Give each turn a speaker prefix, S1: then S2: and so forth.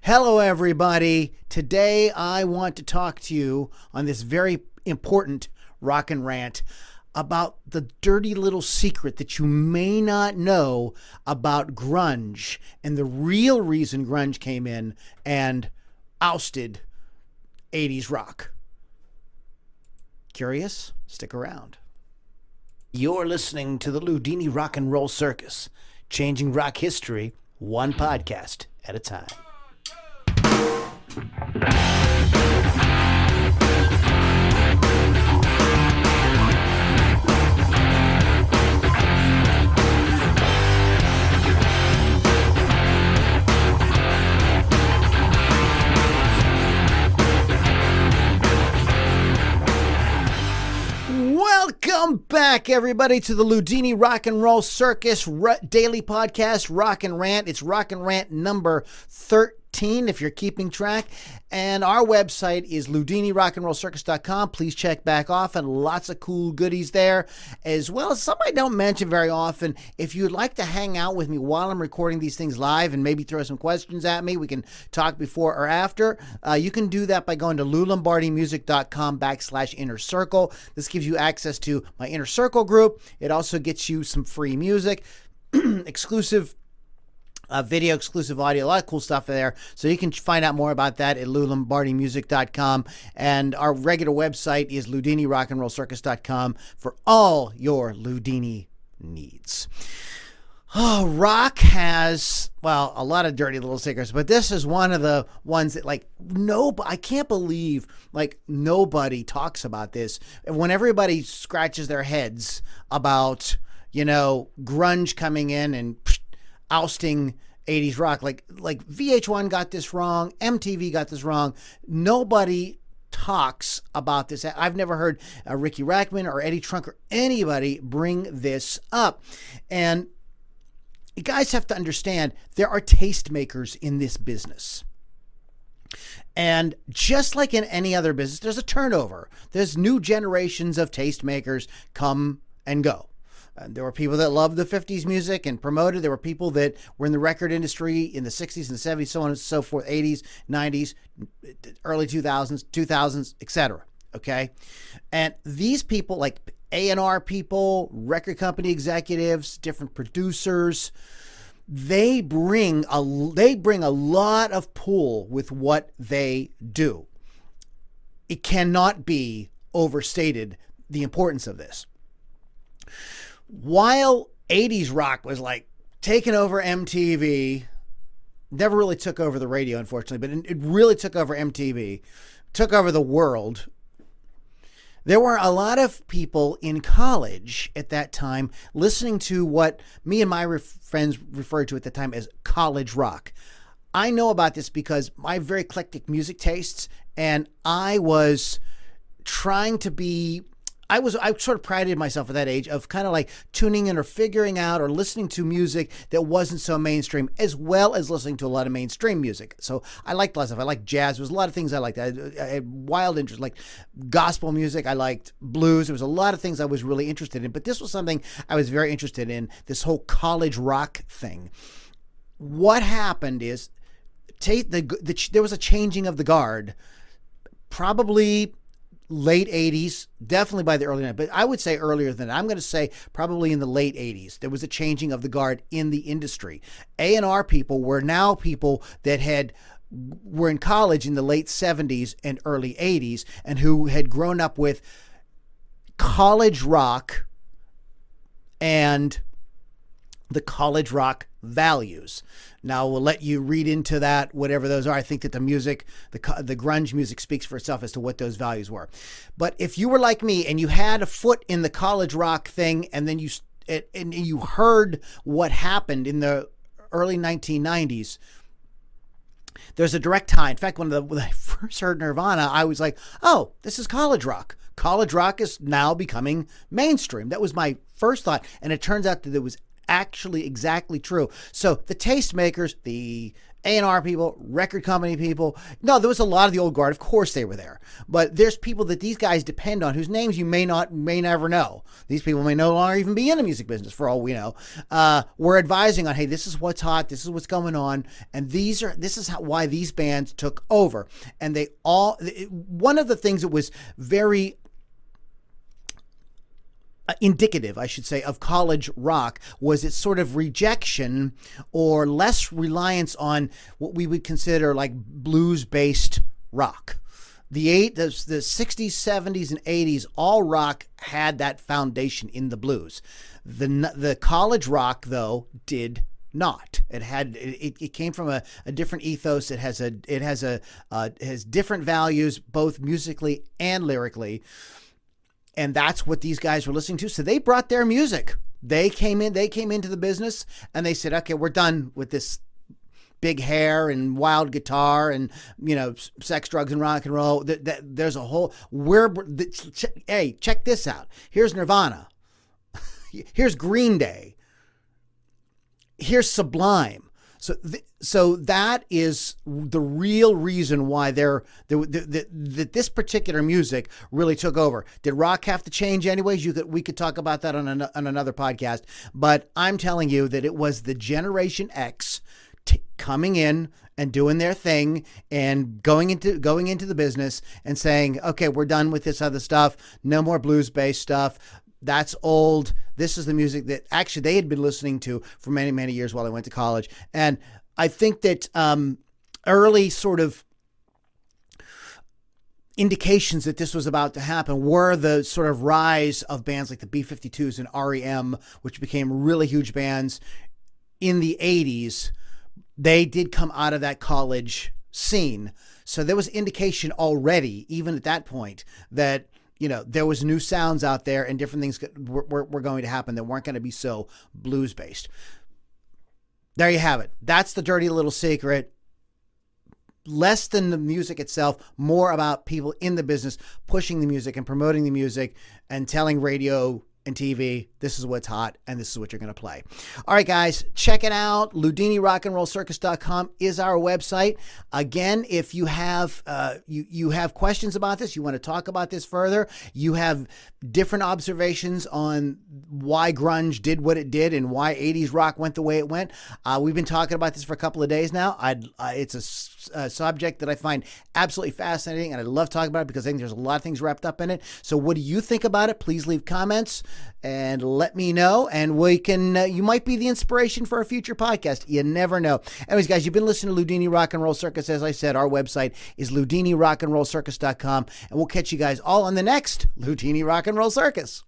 S1: Hello, everybody. Today, I want to talk to you on this very important Rockin Rant about the dirty little secret that you may not know about grunge and the real reason grunge came in and ousted 80s rock. Curious? Stick around. You're listening to the Lombardi Rock and Roll Circus, changing rock history one podcast at a time. Welcome back, everybody, to the Lombardi Rock and Roll Circus daily podcast, Rockin Rant. It's Rockin Rant number 13, if you're keeping track. And our website is LombardiRockandRollCircus.com. Please check back often. Lots of cool goodies there, as well as something I don't mention very often. If you'd like to hang out with me while I'm recording these things live and maybe throw some questions at me, we can talk before or after. You can do that by going to LouLombardiMusic.com/inner circle. This gives you access to my inner circle group. It also gets you some free music, exclusive video, exclusive audio, a lot of cool stuff there. So you can find out more about that at LouLombardiMusic.com. And our regular website is LombardiRockandRollCircus.com for all your Lombardi needs. Oh, rock has, well, a lot of dirty little secrets, but this is one of the ones that, I can't believe, nobody talks about this. When everybody scratches their heads about, grunge coming in and ousting 80s rock, like VH1 got this wrong, MTV got this wrong. Nobody talks about this. I've never heard Ricky Rackman or Eddie Trunk or anybody bring this up. And you guys have to understand, there are tastemakers in this business. And just like in any other business, there's a turnover. There's new generations of tastemakers come and go. There were people that loved the 50s music and promoted. There were people that were in the record industry in the 60s and 70s, so on and so forth, 80s, 90s, early 2000s, etc. Okay? And these people, like A&R people, record company executives, different producers, they bring a lot of pull with what they do. It cannot be overstated, the importance of this. While 80s rock was taking over MTV, never really took over the radio, unfortunately, but it really took over MTV, took over the world. There were a lot of people in college at that time listening to what me and my friends referred to at the time as college rock. I know about this because my very eclectic music tastes, and I was trying to be, I sort of prided myself at that age of kind of tuning in or figuring out or listening to music that wasn't so mainstream, as well as listening to a lot of mainstream music. So I liked a lot of stuff. I liked jazz. There was a lot of things I liked. I had wild interest, like gospel music. I liked blues. There was a lot of things I was really interested in, but this was something I was very interested in, this whole college rock thing. What happened is there was a changing of the guard, probably late 80s, definitely by the early 90s, but I would say earlier than that. I'm going to say probably in the late 80s, there was a changing of the guard in the industry. A&R people were now people that were in college in the late 70s and early 80s and who had grown up with college rock and the college rock values. Now, we'll let you read into that, whatever those are. I think that the music, the grunge music speaks for itself as to what those values were. But if you were like me and you had a foot in the college rock thing, and then you heard what happened in the early 1990s, there's a direct tie. In fact, when I first heard Nirvana, I was like, oh, this is college rock. College rock is now becoming mainstream. That was my first thought. And it turns out that it was actually exactly true. So the tastemakers, the A&R people, record company people. No, there was a lot of the old guard. Of course they were there. But there's people that these guys depend on whose names you may never know. These people may no longer even be in the music business for all we know. We're advising on, hey, this is what's hot. This is what's going on. And this is why these bands took over. And one of the things that was very indicative, I should say, of college rock was its sort of rejection or less reliance on what we would consider like blues-based rock. The 60s, 70s, and 80s, all rock had that foundation in the blues. The college rock, though, did not. It came from a different ethos. It has different values, both musically and lyrically. And that's what these guys were listening to. So they brought their music. They came into the business and they said, okay, we're done with this big hair and wild guitar and, sex, drugs, and rock and roll. There's a whole, hey, check this out. Here's Nirvana. Here's Green Day. Here's Sublime. So that is the real reason why that this particular music really took over. Did rock have to change anyways? We could talk about that on another podcast. But I'm telling you that it was the Generation X coming in and doing their thing and going into the business and saying, okay, we're done with this other stuff. No more blues-based stuff. That's old. This is the music that actually they had been listening to for many, many years while they went to college. And I think that early sort of indications that this was about to happen were the sort of rise of bands like the B-52s and REM, which became really huge bands in the 80s. They did come out of that college scene. So there was indication already, even at that point, that there was new sounds out there and different things were going to happen that weren't going to be so blues-based. There you have it. That's the dirty little secret. Less than the music itself, more about people in the business pushing the music and promoting the music and telling radio and TV, this is what's hot and this is what you're going to play. All right, guys, check it out. LudiniRockandRollCircus.com is our website. Again, if you have you have questions about this, you want to talk about this further, you have different observations on why grunge did what it did and why 80s rock went the way it went. We've been talking about this for a couple of days now. It's a subject that I find absolutely fascinating, and I love talking about it because I think there's a lot of things wrapped up in it. So what do you think about it? Please leave comments and let me know, and we can you might be the inspiration for a future podcast. You never know. Anyways, guys, you've been listening to Ludini Rock and Roll Circus. As I said, our website is LudiniRockandRollCircus.com, and we'll catch you guys all on the next Ludini Rock and Roll Circus.